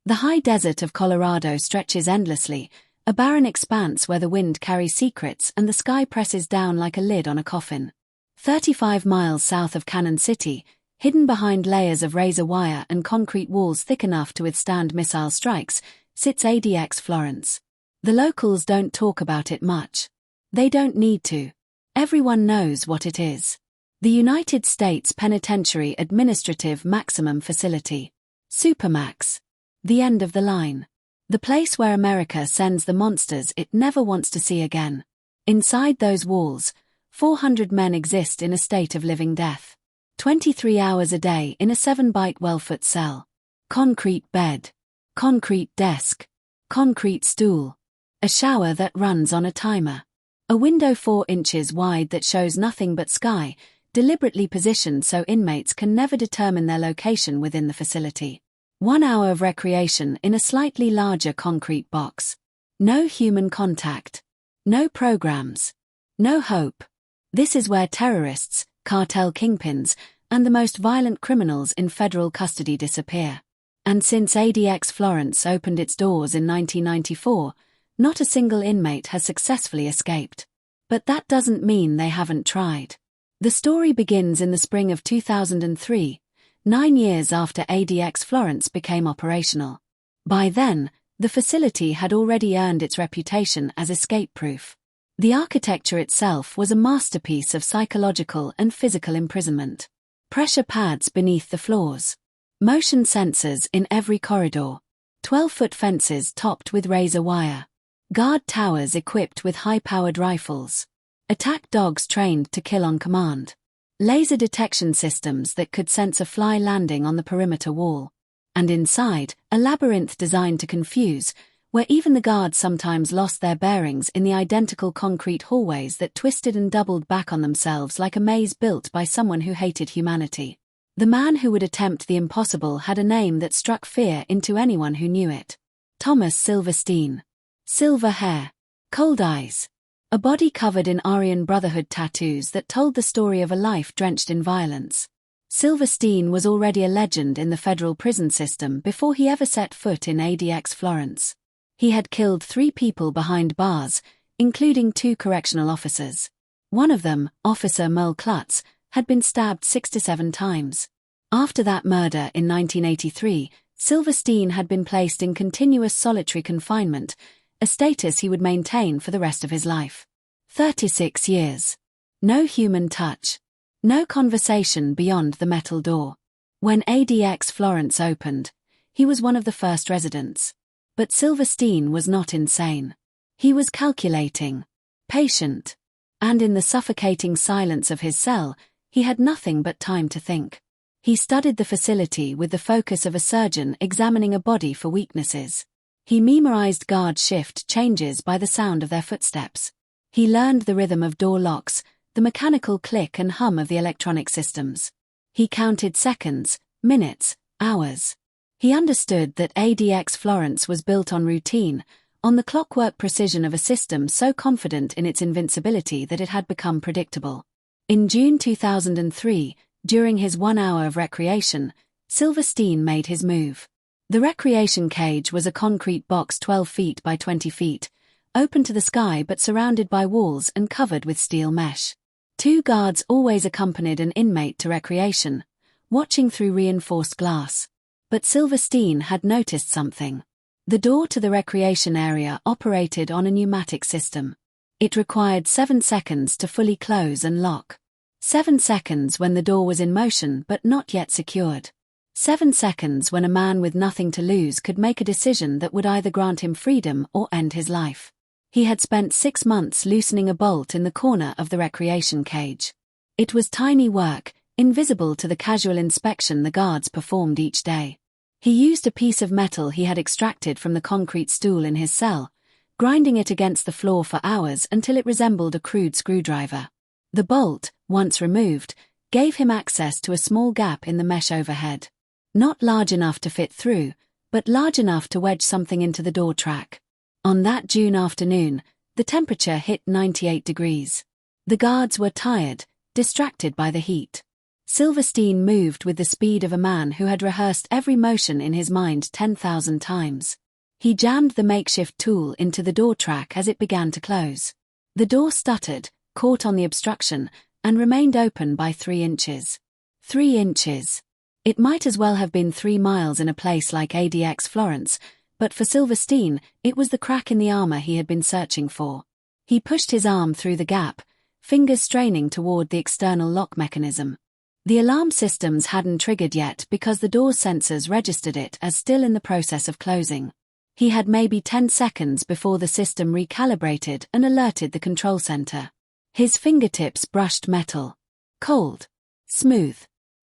The high desert of Colorado stretches endlessly, a barren expanse where the wind carries secrets and the sky presses down like a lid on a coffin. 35 miles south of Cannon City, hidden behind layers of razor wire and concrete walls thick enough to withstand missile strikes, sits ADX Florence. The locals don't talk about it much. They don't need to. Everyone knows what it is. The United States Penitentiary Administrative Maximum Facility. Supermax. The end of the line. The place where America sends the monsters it never wants to see again. Inside those walls, 400 men exist in a state of living death. 23 hours a day in a 7-by 12-foot cell. Concrete bed. Concrete desk. Concrete stool. A shower that runs on a timer. A window 4 inches wide that shows nothing but sky, deliberately positioned so inmates can never determine their location within the facility. 1 hour of recreation in a slightly larger concrete box. No human contact. No programs. No hope. This is where terrorists, cartel kingpins, and the most violent criminals in federal custody disappear. And since ADX Florence opened its doors in 1994, not a single inmate has successfully escaped. But that doesn't mean they haven't tried. The story begins in the spring of 2003, 9 years after ADX Florence became operational. By then, the facility had already earned its reputation as escape-proof. The architecture itself was a masterpiece of psychological and physical imprisonment. Pressure pads beneath the floors. Motion sensors in every corridor. 12-foot fences topped with razor wire. Guard towers equipped with high-powered rifles. Attack dogs trained to kill on command. Laser detection systems that could sense a fly landing on the perimeter wall. And inside, a labyrinth designed to confuse, where even the guards sometimes lost their bearings in the identical concrete hallways that twisted and doubled back on themselves like a maze built by someone who hated humanity. The man who would attempt the impossible had a name that struck fear into anyone who knew it. Thomas Silverstein. Silver hair. Cold eyes. A body covered in Aryan Brotherhood tattoos that told the story of a life drenched in violence. Silverstein was already a legend in the federal prison system before he ever set foot in ADX Florence. He had killed 3 people behind bars, including 2 correctional officers. One of them, Officer Merle Klutz, had been stabbed 67 times. After that murder in 1983, Silverstein had been placed in continuous solitary confinement, a status he would maintain for the rest of his life. 36 years. No human touch. No conversation beyond the metal door. When ADX Florence opened, he was one of the first residents. But Silverstein was not insane. He was calculating. Patient. And in the suffocating silence of his cell, he had nothing but time to think. He studied the facility with the focus of a surgeon examining a body for weaknesses. He memorized guard shift changes by the sound of their footsteps. He learned the rhythm of door locks, the mechanical click and hum of the electronic systems. He counted seconds, minutes, hours. He understood that ADX Florence was built on routine, on the clockwork precision of a system so confident in its invincibility that it had become predictable. In June 2003, during his 1 hour of recreation, Silverstein made his move. The recreation cage was a concrete box 12 feet by 20 feet, open to the sky but surrounded by walls and covered with steel mesh. 2 guards always accompanied an inmate to recreation, watching through reinforced glass. But Silverstein had noticed something. The door to the recreation area operated on a pneumatic system. It required 7 seconds to fully close and lock. 7 seconds when the door was in motion but not yet secured. 7 seconds when a man with nothing to lose could make a decision that would either grant him freedom or end his life. He had spent 6 months loosening a bolt in the corner of the recreation cage. It was tiny work, invisible to the casual inspection the guards performed each day. He used a piece of metal he had extracted from the concrete stool in his cell, grinding it against the floor for hours until it resembled a crude screwdriver. The bolt, once removed, gave him access to a small gap in the mesh overhead. Not large enough to fit through, but large enough to wedge something into the door track. On that June afternoon, the temperature hit 98 degrees. The guards were tired, distracted by the heat. Silverstein moved with the speed of a man who had rehearsed every motion in his mind 10,000 times. He jammed the makeshift tool into the door track as it began to close. The door stuttered, caught on the obstruction, and remained open by 3 inches. 3 inches. It might as well have been 3 miles in a place like ADX Florence, but for Silverstein, it was the crack in the armor he had been searching for. He pushed his arm through the gap, fingers straining toward the external lock mechanism. The alarm systems hadn't triggered yet because the door's sensors registered it as still in the process of closing. He had maybe 10 seconds before the system recalibrated and alerted the control center. His fingertips brushed metal. Cold. Smooth.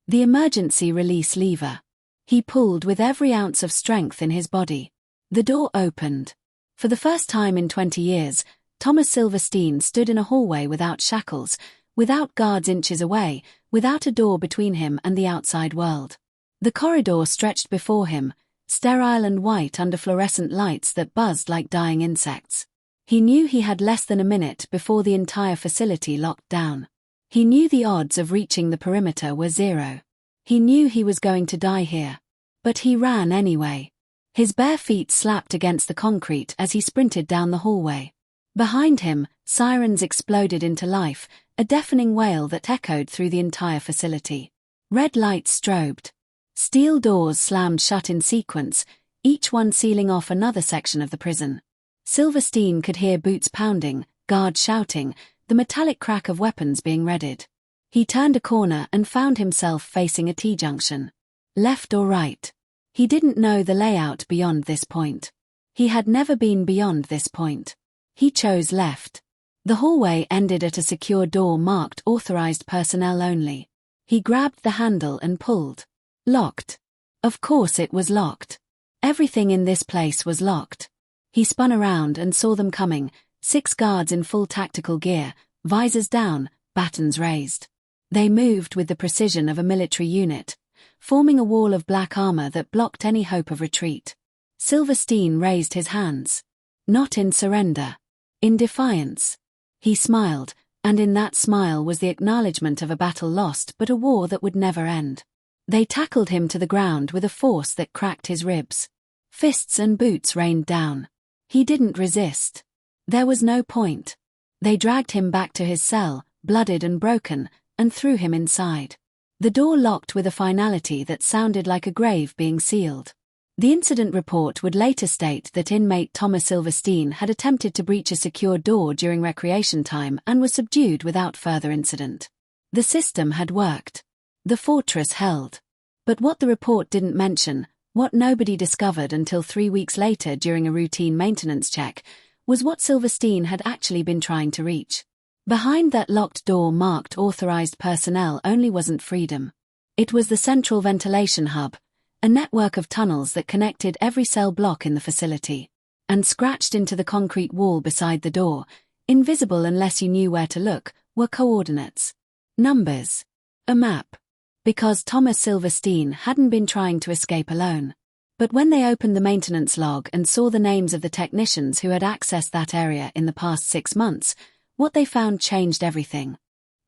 The emergency release lever. He pulled with every ounce of strength in his body. The door opened. For the first time in 20 years, Thomas Silverstein stood in a hallway without shackles, without guards inches away, without a door between him and the outside world. The corridor stretched before him, sterile and white under fluorescent lights that buzzed like dying insects. He knew he had less than a minute before the entire facility locked down. He knew the odds of reaching the perimeter were 0. He knew he was going to die here. But he ran anyway. His bare feet slapped against the concrete as he sprinted down the hallway. Behind him, sirens exploded into life, a deafening wail that echoed through the entire facility. Red lights strobed. Steel doors slammed shut in sequence, each one sealing off another section of the prison. Silverstein could hear boots pounding, guards shouting, the metallic crack of weapons being readied. He turned a corner and found himself facing a T-junction. Left or right? He didn't know the layout beyond this point. He had never been beyond this point. He chose left. The hallway ended at a secure door marked authorized personnel only. He grabbed the handle and pulled. Locked. Of course it was locked. Everything in this place was locked. He spun around and saw them coming, 6 guards in full tactical gear, visors down, batons raised. They moved with the precision of a military unit, forming a wall of black armor that blocked any hope of retreat. Silverstein raised his hands. Not in surrender. In defiance. He smiled, and in that smile was the acknowledgement of a battle lost but a war that would never end. They tackled him to the ground with a force that cracked his ribs. Fists and boots rained down. He didn't resist. There was no point. They dragged him back to his cell, blooded and broken, and threw him inside. The door locked with a finality that sounded like a grave being sealed. The incident report would later state that inmate Thomas Silverstein had attempted to breach a secure door during recreation time and was subdued without further incident. The system had worked. The fortress held. But what the report didn't mention, what nobody discovered until 3 weeks later during a routine maintenance check, was what Silverstein had actually been trying to reach. Behind that locked door marked authorized personnel only wasn't freedom. It was the central ventilation hub, a network of tunnels that connected every cell block in the facility. And scratched into the concrete wall beside the door, invisible unless you knew where to look, were coordinates. Numbers. A map. Because Thomas Silverstein hadn't been trying to escape alone. But when they opened the maintenance log and saw the names of the technicians who had accessed that area in the past 6 months, what they found changed everything.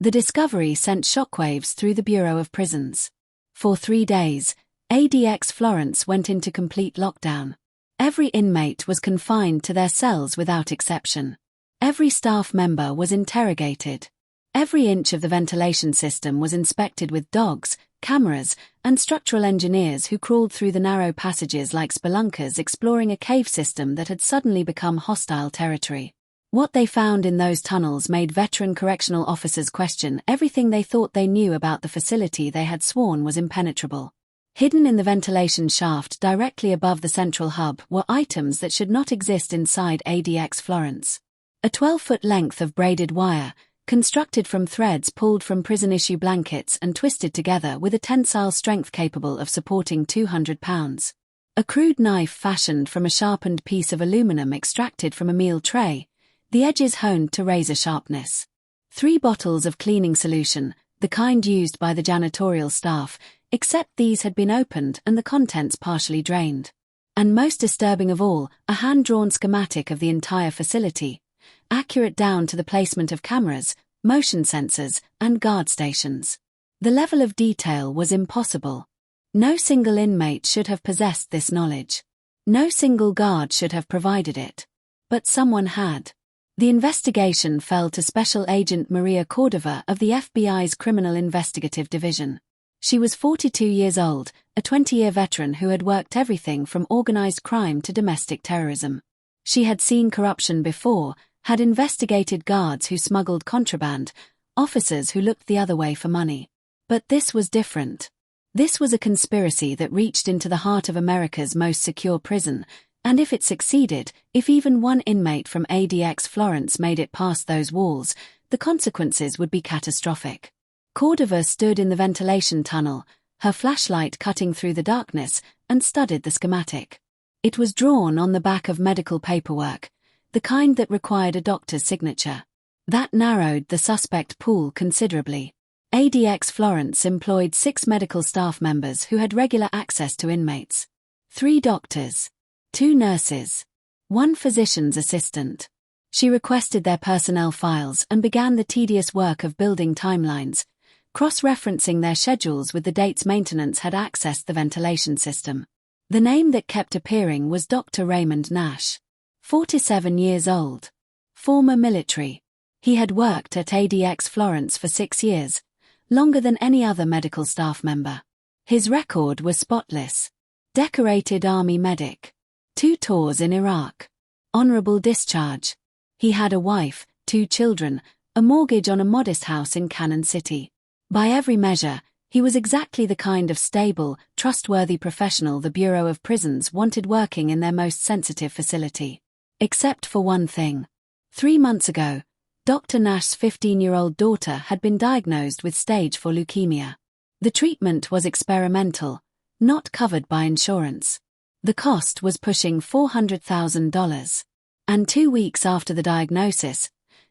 The discovery sent shockwaves through the Bureau of Prisons. For 3 days, ADX Florence went into complete lockdown. Every inmate was confined to their cells without exception. Every staff member was interrogated. Every inch of the ventilation system was inspected with dogs, cameras, and structural engineers who crawled through the narrow passages like spelunkers exploring a cave system that had suddenly become hostile territory. What they found in those tunnels made veteran correctional officers question everything they thought they knew about the facility they had sworn was impenetrable. Hidden in the ventilation shaft directly above the central hub were items that should not exist inside ADX Florence. A 12-foot length of braided wire, constructed from threads pulled from prison-issue blankets and twisted together with a tensile strength capable of supporting 200 pounds. A crude knife fashioned from a sharpened piece of aluminum extracted from a meal tray, the edges honed to razor sharpness. 3 bottles of cleaning solution, the kind used by the janitorial staff, except these had been opened and the contents partially drained. And most disturbing of all, a hand-drawn schematic of the entire facility, accurate down to the placement of cameras, motion sensors, and guard stations. The level of detail was impossible. No single inmate should have possessed this knowledge. No single guard should have provided it. But someone had. The investigation fell to Special Agent Maria Cordova of the FBI's Criminal Investigative Division. She was 42 years old, a 20-year veteran who had worked everything from organized crime to domestic terrorism. She had seen corruption before, had investigated guards who smuggled contraband, officers who looked the other way for money. But this was different. This was a conspiracy that reached into the heart of America's most secure prison, and if it succeeded, if even one inmate from ADX Florence made it past those walls, the consequences would be catastrophic. Cordova stood in the ventilation tunnel, her flashlight cutting through the darkness, and studied the schematic. It was drawn on the back of medical paperwork, the kind that required a doctor's signature. That narrowed the suspect pool considerably. ADX Florence employed 6 medical staff members who had regular access to inmates. 3 doctors. 2 nurses. 1 physician's assistant. She requested their personnel files and began the tedious work of building timelines, cross-referencing their schedules with the dates maintenance had accessed the ventilation system. The name that kept appearing was Dr. Raymond Nash. 47 years old. Former military. He had worked at ADX Florence for 6 years, longer than any other medical staff member. His record was spotless. Decorated Army medic. 2 tours in Iraq. Honorable discharge. He had a wife, 2 children, a mortgage on a modest house in Cannon City. By every measure, he was exactly the kind of stable, trustworthy professional the Bureau of Prisons wanted working in their most sensitive facility. Except for one thing. 3 months ago, Dr. Nash's 15-year-old daughter had been diagnosed with stage 4 leukemia. The treatment was experimental, not covered by insurance. The cost was pushing $400,000. And 2 weeks after the diagnosis,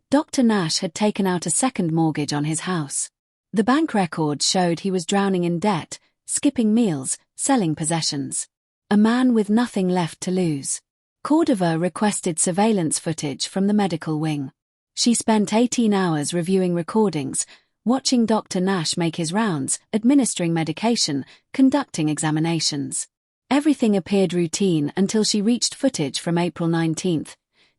Dr. Nash had taken out a second mortgage on his house. The bank records showed he was drowning in debt, skipping meals, selling possessions. A man with nothing left to lose. Cordova requested surveillance footage from the medical wing. She spent 18 hours reviewing recordings, watching Dr. Nash make his rounds, administering medication, conducting examinations. Everything appeared routine until she reached footage from April 19,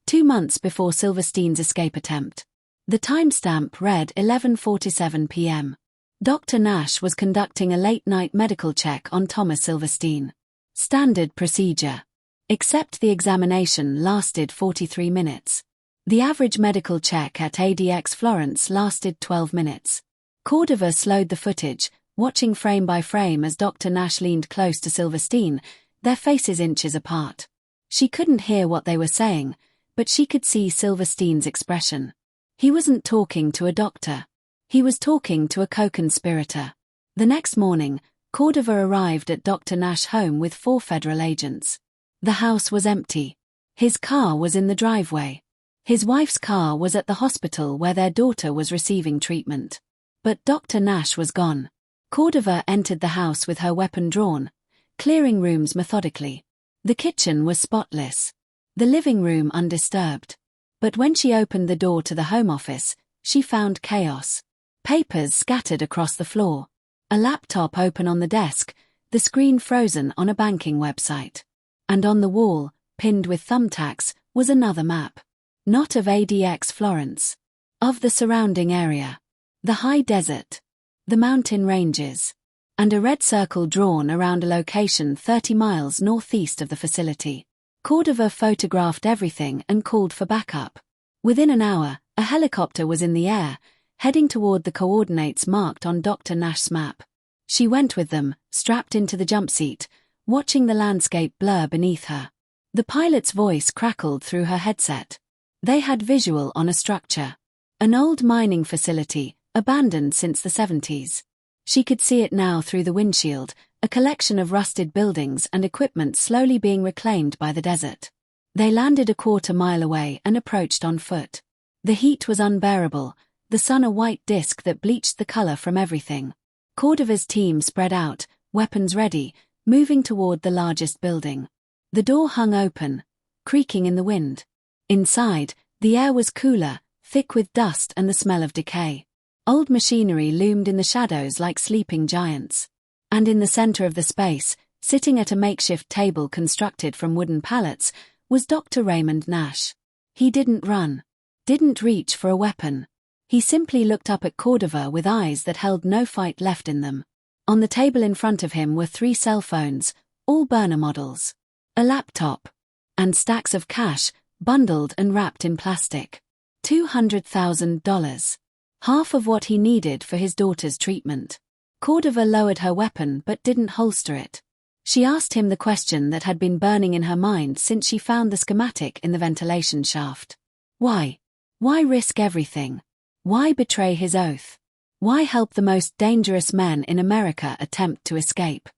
2 months before Silverstein's escape attempt. The timestamp read 11:47 p.m. Dr. Nash was conducting a late-night medical check on Thomas Silverstein. Standard procedure. Except the examination lasted 43 minutes. The average medical check at ADX Florence lasted 12 minutes. Cordova slowed the footage, watching frame by frame as Dr. Nash leaned close to Silverstein, their faces inches apart. She couldn't hear what they were saying, but she could see Silverstein's expression. He wasn't talking to a doctor. He was talking to a co-conspirator. The next morning, Cordova arrived at Dr. Nash's home with 4 federal agents. The house was empty. His car was in the driveway. His wife's car was at the hospital where their daughter was receiving treatment. But Dr. Nash was gone. Cordova entered the house with her weapon drawn, clearing rooms methodically. The kitchen was spotless. The living room undisturbed. But when she opened the door to the home office, she found chaos. Papers scattered across the floor. A laptop open on the desk, the screen frozen on a banking website. And on the wall, pinned with thumbtacks, was another map. Not of ADX Florence. Of the surrounding area. The high desert. The mountain ranges. And a red circle drawn around a location 30 miles northeast of the facility. Cordova photographed everything and called for backup. Within an hour, a helicopter was in the air, heading toward the coordinates marked on Dr. Nash's map. She went with them, strapped into the jump seat, watching the landscape blur beneath her. The pilot's voice crackled through her headset. They had visual on a structure. An old mining facility, abandoned since the 70s. She could see it now through the windshield, a collection of rusted buildings and equipment slowly being reclaimed by the desert. They landed a quarter mile away and approached on foot. The heat was unbearable, the sun a white disk that bleached the color from everything. Cordova's team spread out, weapons ready, moving toward the largest building. The door hung open, creaking in the wind. Inside, the air was cooler, thick with dust and the smell of decay. Old machinery loomed in the shadows like sleeping giants. And in the center of the space, sitting at a makeshift table constructed from wooden pallets, was Dr. Raymond Nash. He didn't run. Didn't reach for a weapon. He simply looked up at Cordova with eyes that held no fight left in them. On the table in front of him were 3 cell phones, all burner models, a laptop, and stacks of cash, bundled and wrapped in plastic. $200,000. Half of what he needed for his daughter's treatment. Cordova lowered her weapon but didn't holster it. She asked him the question that had been burning in her mind since she found the schematic in the ventilation shaft. Why? Why risk everything? Why betray his oath? Why help the most dangerous men in America attempt to escape?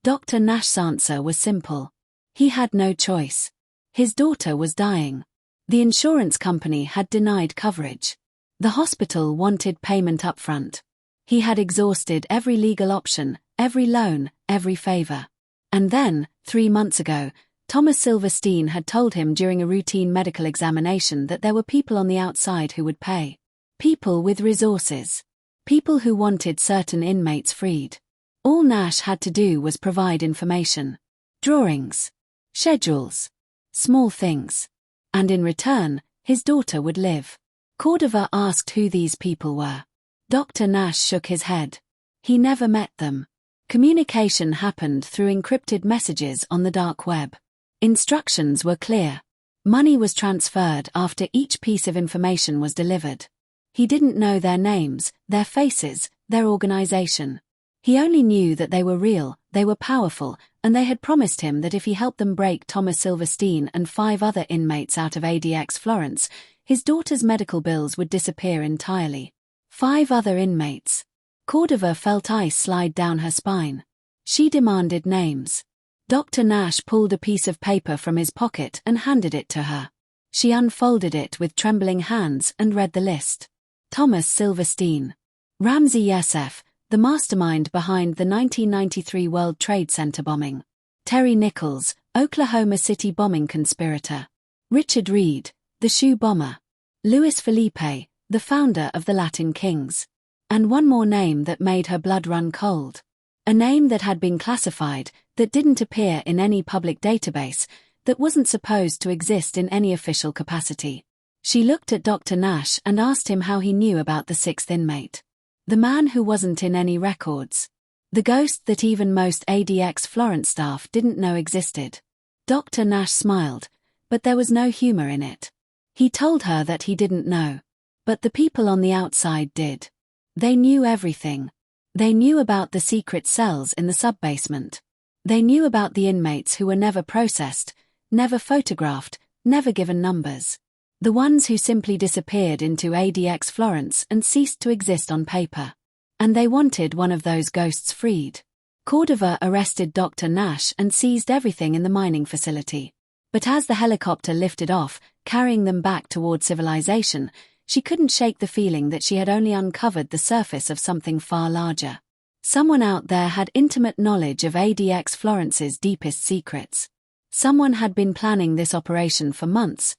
Dr. Nash's answer was simple. He had no choice. His daughter was dying. The insurance company had denied coverage. The hospital wanted payment upfront. He had exhausted every legal option, every loan, every favor. And then, 3 months ago, Thomas Silverstein had told him during a routine medical examination that there were people on the outside who would pay. People with resources. People who wanted certain inmates freed. All Nash had to do was provide information. Drawings. Schedules. Small things. And in return, his daughter would live. Cordova asked who these people were. Dr. Nash shook his head. He never met them. Communication happened through encrypted messages on the dark web. Instructions were clear. Money was transferred after each piece of information was delivered. He didn't know their names, their faces, their organization. He only knew that they were real, they were powerful, and they had promised him that if he helped them break Thomas Silverstein and 5 other inmates out of ADX Florence, his daughter's medical bills would disappear entirely. 5 other inmates. Cordova felt ice slide down her spine. She demanded names. Dr. Nash pulled a piece of paper from his pocket and handed it to her. She unfolded it with trembling hands and read the list. Thomas Silverstein. Ramzi Youssef, the mastermind behind the 1993 World Trade Center bombing. Terry Nichols, Oklahoma City bombing conspirator. Richard Reed, the shoe bomber. Luis Felipe, the founder of the Latin Kings. And one more name that made her blood run cold. A name that had been classified, that didn't appear in any public database, that wasn't supposed to exist in any official capacity. She looked at Dr. Nash and asked him how he knew about the 6th inmate. The man who wasn't in any records. The ghost that even most ADX Florence staff didn't know existed. Dr. Nash smiled, but there was no humor in it. He told her that he didn't know. But the people on the outside did. They knew everything. They knew about the secret cells in the sub-basement. They knew about the inmates who were never processed, never photographed, never given numbers. The ones who simply disappeared into ADX Florence and ceased to exist on paper. And they wanted one of those ghosts freed. Cordova arrested Dr. Nash and seized everything in the mining facility. But as the helicopter lifted off, carrying them back toward civilization, she couldn't shake the feeling that she had only uncovered the surface of something far larger. Someone out there had intimate knowledge of ADX Florence's deepest secrets. Someone had been planning this operation for months,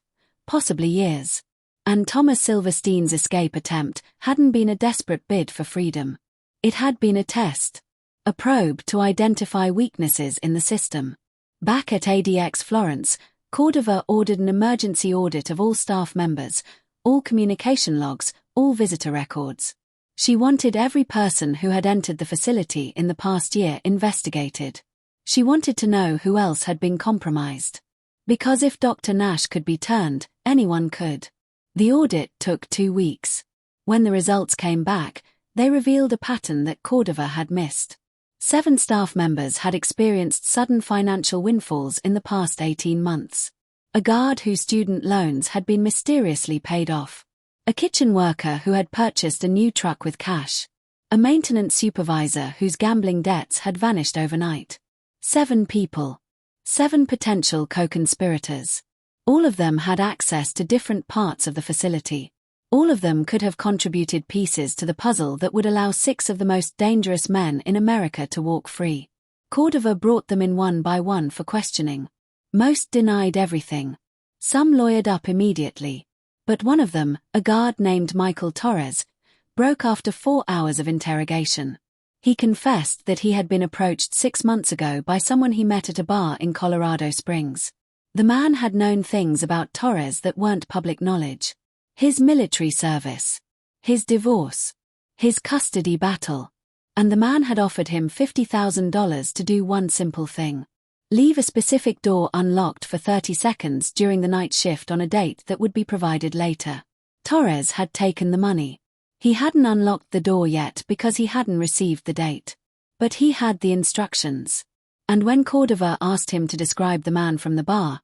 possibly years. And Thomas Silverstein's escape attempt hadn't been a desperate bid for freedom. It had been a test. A probe to identify weaknesses in the system. Back at ADX Florence, Cordova ordered an emergency audit of all staff members, all communication logs, all visitor records. She wanted every person who had entered the facility in the past year investigated. She wanted to know who else had been compromised. Because if Dr. Nash could be turned, anyone could. The audit took 2 weeks. When the results came back, they revealed a pattern that Cordova had missed. 7 staff members had experienced sudden financial windfalls in the past 18 months. A guard whose student loans had been mysteriously paid off. A kitchen worker who had purchased a new truck with cash. A maintenance supervisor whose gambling debts had vanished overnight. 7 people. 7 potential co-conspirators. All of them had access to different parts of the facility. All of them could have contributed pieces to the puzzle that would allow 6 of the most dangerous men in America to walk free. Cordova brought them in one by one for questioning. Most denied everything. Some lawyered up immediately. But one of them, a guard named Michael Torres, broke after 4 hours of interrogation. He confessed that he had been approached 6 months ago by someone he met at a bar in Colorado Springs. The man had known things about Torres that weren't public knowledge. His military service, his divorce, his custody battle. And the man had offered him $50,000 to do one simple thing. Leave a specific door unlocked for 30 seconds during the night shift on a date that would be provided later. Torres had taken the money. He hadn't unlocked the door yet because he hadn't received the date. But he had the instructions. And when Cordova asked him to describe the man from the bar,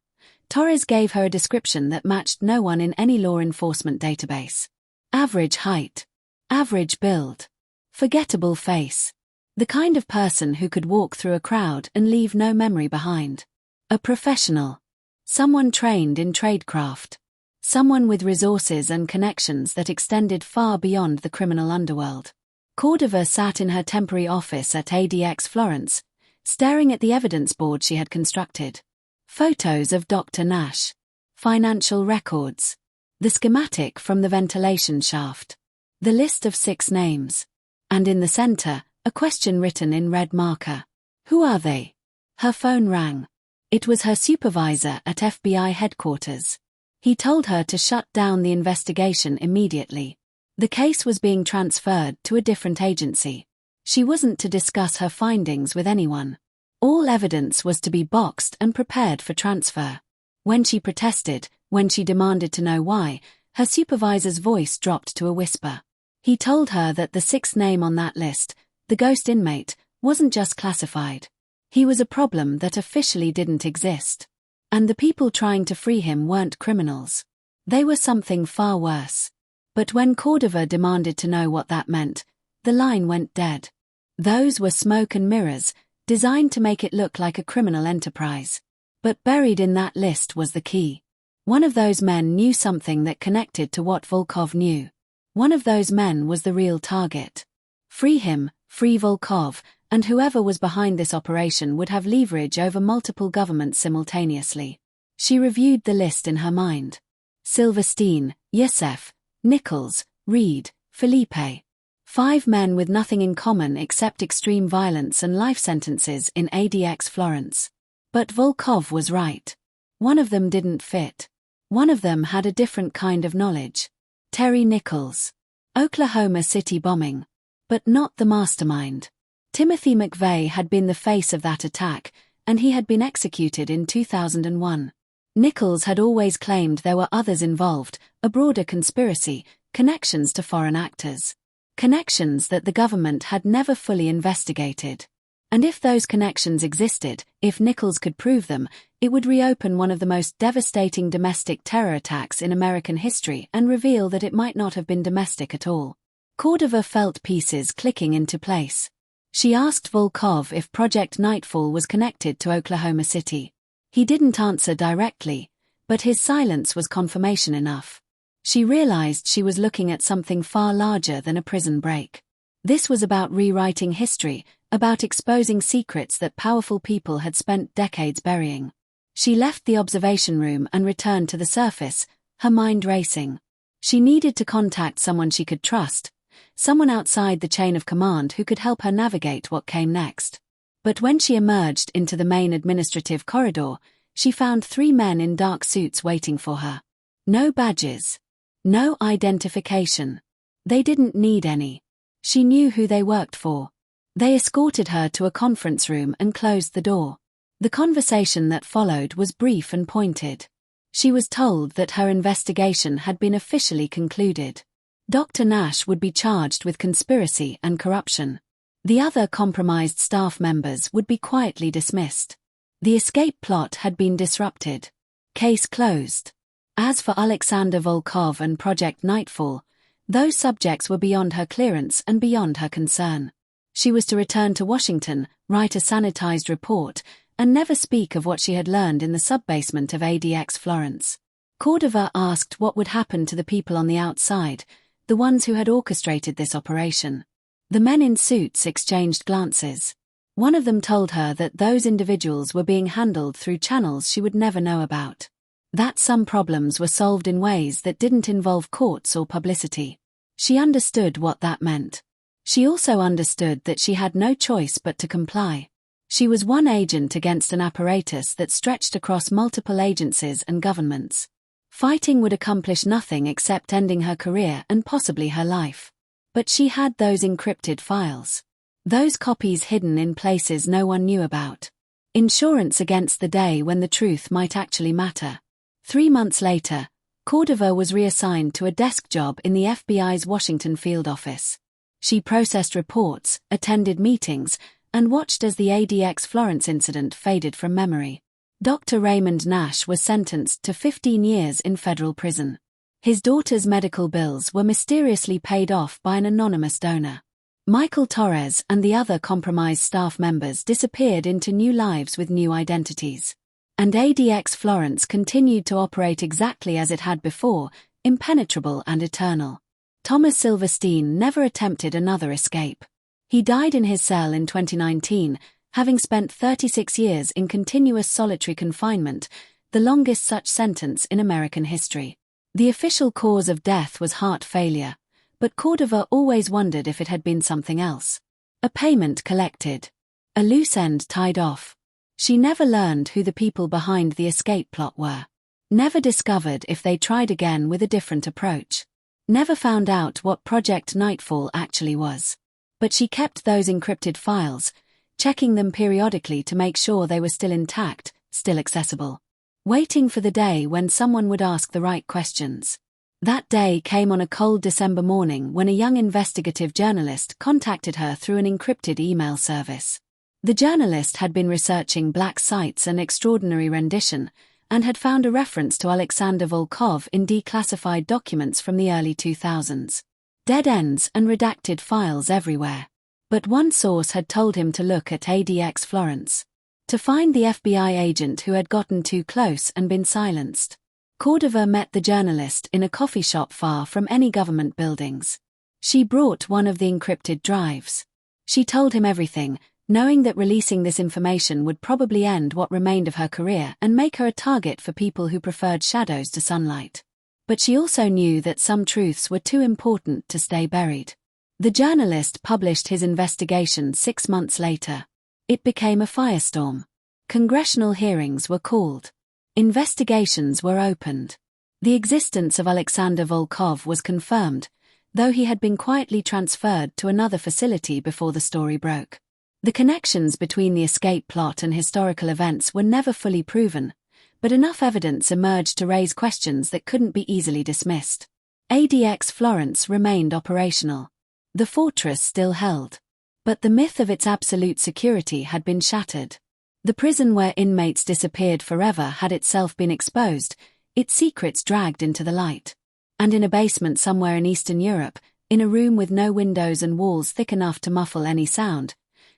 Torres gave her a description that matched no one in any law enforcement database. Average height. Average build. Forgettable face. The kind of person who could walk through a crowd and leave no memory behind. A professional. Someone trained in tradecraft. Someone with resources and connections that extended far beyond the criminal underworld. Cordova sat in her temporary office at ADX Florence, staring at the evidence board she had constructed. Photos of Dr. Nash. Financial records. The schematic from the ventilation shaft. The list of 6 names. And in the center, a question written in red marker. Who are they? Her phone rang. It was her supervisor at FBI headquarters. He told her to shut down the investigation immediately. The case was being transferred to a different agency. She wasn't to discuss her findings with anyone. All evidence was to be boxed and prepared for transfer. When she protested, when she demanded to know why, her supervisor's voice dropped to a whisper. He told her that the 6th name on that list, the ghost inmate, wasn't just classified. He was a problem that officially didn't exist. And the people trying to free him weren't criminals. They were something far worse. But when Cordova demanded to know what that meant, the line went dead. Those were smoke and mirrors, designed to make it look like a criminal enterprise. But buried in that list was the key. One of those men knew something that connected to what Volkov knew. One of those men was the real target. Free him, free Volkov, and whoever was behind this operation would have leverage over multiple governments simultaneously. She reviewed the list in her mind. Silverstein, Yusef, Nichols, Reed, Felipe. 5 men with nothing in common except extreme violence and life sentences in ADX Florence. But Volkov was right. One of them didn't fit. One of them had a different kind of knowledge. Terry Nichols. Oklahoma City bombing. But not the mastermind. Timothy McVeigh had been the face of that attack, and he had been executed in 2001. Nichols had always claimed there were others involved, a broader conspiracy, connections to foreign actors. Connections that the government had never fully investigated. And if those connections existed, if Nichols could prove them, it would reopen one of the most devastating domestic terror attacks in American history and reveal that it might not have been domestic at all. Cordova felt pieces clicking into place. She asked Volkov if Project Nightfall was connected to Oklahoma City. He didn't answer directly, but his silence was confirmation enough. She realized she was looking at something far larger than a prison break. This was about rewriting history, about exposing secrets that powerful people had spent decades burying. She left the observation room and returned to the surface, her mind racing. She needed to contact someone she could trust, someone outside the chain of command who could help her navigate what came next. But when she emerged into the main administrative corridor, she found 3 men in dark suits waiting for her. No badges. No identification. They didn't need any. She knew who they worked for. They escorted her to a conference room and closed the door. The conversation that followed was brief and pointed. She was told that her investigation had been officially concluded. Dr. Nash would be charged with conspiracy and corruption. The other compromised staff members would be quietly dismissed. The escape plot had been disrupted. Case closed. As for Alexander Volkov and Project Nightfall, those subjects were beyond her clearance and beyond her concern. She was to return to Washington, write a sanitized report, and never speak of what she had learned in the sub-basement of ADX Florence. Cordova asked what would happen to the people on the outside, the ones who had orchestrated this operation. The men in suits exchanged glances. One of them told her that those individuals were being handled through channels she would never know about. That some problems were solved in ways that didn't involve courts or publicity. She understood what that meant. She also understood that she had no choice but to comply. She was one agent against an apparatus that stretched across multiple agencies and governments. Fighting would accomplish nothing except ending her career and possibly her life. But she had those encrypted files. Those copies hidden in places no one knew about. Insurance against the day when the truth might actually matter. 3 months later, Cordova was reassigned to a desk job in the FBI's Washington field office. She processed reports, attended meetings, and watched as the ADX Florence incident faded from memory. Dr. Raymond Nash was sentenced to 15 years in federal prison. His daughter's medical bills were mysteriously paid off by an anonymous donor. Michael Torres and the other compromised staff members disappeared into new lives with new identities. And ADX Florence continued to operate exactly as it had before, impenetrable and eternal. Thomas Silverstein never attempted another escape. He died in his cell in 2019, having spent 36 years in continuous solitary confinement, the longest such sentence in American history. The official cause of death was heart failure, but Cordova always wondered if it had been something else. A payment collected. A loose end tied off. She never learned who the people behind the escape plot were. Never discovered if they tried again with a different approach. Never found out what Project Nightfall actually was. But she kept those encrypted files, checking them periodically to make sure they were still intact, still accessible. Waiting for the day when someone would ask the right questions. That day came on a cold December morning when a young investigative journalist contacted her through an encrypted email service. The journalist had been researching black sites and extraordinary rendition, and had found a reference to Alexander Volkov in declassified documents from the early 2000s. Dead ends and redacted files everywhere. But one source had told him to look at ADX Florence. To find the FBI agent who had gotten too close and been silenced. Cordova met the journalist in a coffee shop far from any government buildings. She brought one of the encrypted drives. She told him everything, knowing that releasing this information would probably end what remained of her career and make her a target for people who preferred shadows to sunlight. But she also knew that some truths were too important to stay buried. The journalist published his investigation 6 months later. It became a firestorm. Congressional hearings were called. Investigations were opened. The existence of Alexander Volkov was confirmed, though he had been quietly transferred to another facility before the story broke. The connections between the escape plot and historical events were never fully proven, but enough evidence emerged to raise questions that couldn't be easily dismissed. ADX Florence remained operational. The fortress still held. But the myth of its absolute security had been shattered. The prison where inmates disappeared forever had itself been exposed, its secrets dragged into the light. And in a basement somewhere in Eastern Europe, in a room with no windows and walls thick enough to muffle any sound,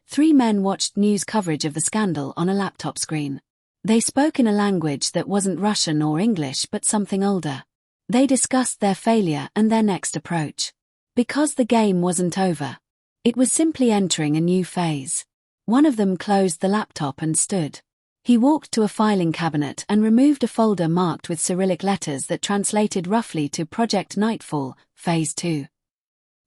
3 men watched news coverage of the scandal on a laptop screen. They spoke in a language that wasn't Russian or English but something older. They discussed their failure and their next approach. Because the game wasn't over. It was simply entering a new phase. One of them closed the laptop and stood. He walked to a filing cabinet and removed a folder marked with Cyrillic letters that translated roughly to Project Nightfall, Phase 2.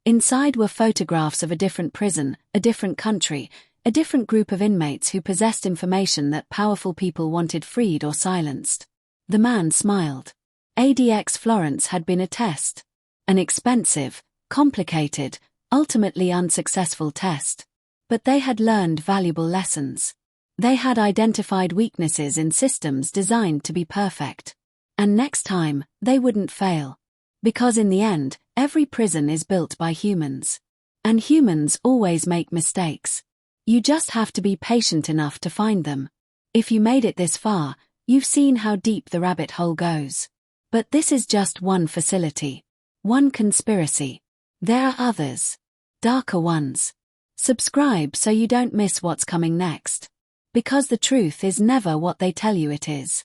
Inside were photographs of a different prison, a different country, a different group of inmates who possessed information that powerful people wanted freed or silenced. The man smiled. ADX Florence had been a test. An expensive, complicated, ultimately unsuccessful test. But they had learned valuable lessons. They had identified weaknesses in systems designed to be perfect. And next time, they wouldn't fail. Because in the end, every prison is built by humans. And humans always make mistakes. You just have to be patient enough to find them. If you made it this far, you've seen how deep the rabbit hole goes. But this is just one facility. One conspiracy. There are others. Darker ones. Subscribe so you don't miss what's coming next. Because the truth is never what they tell you it is.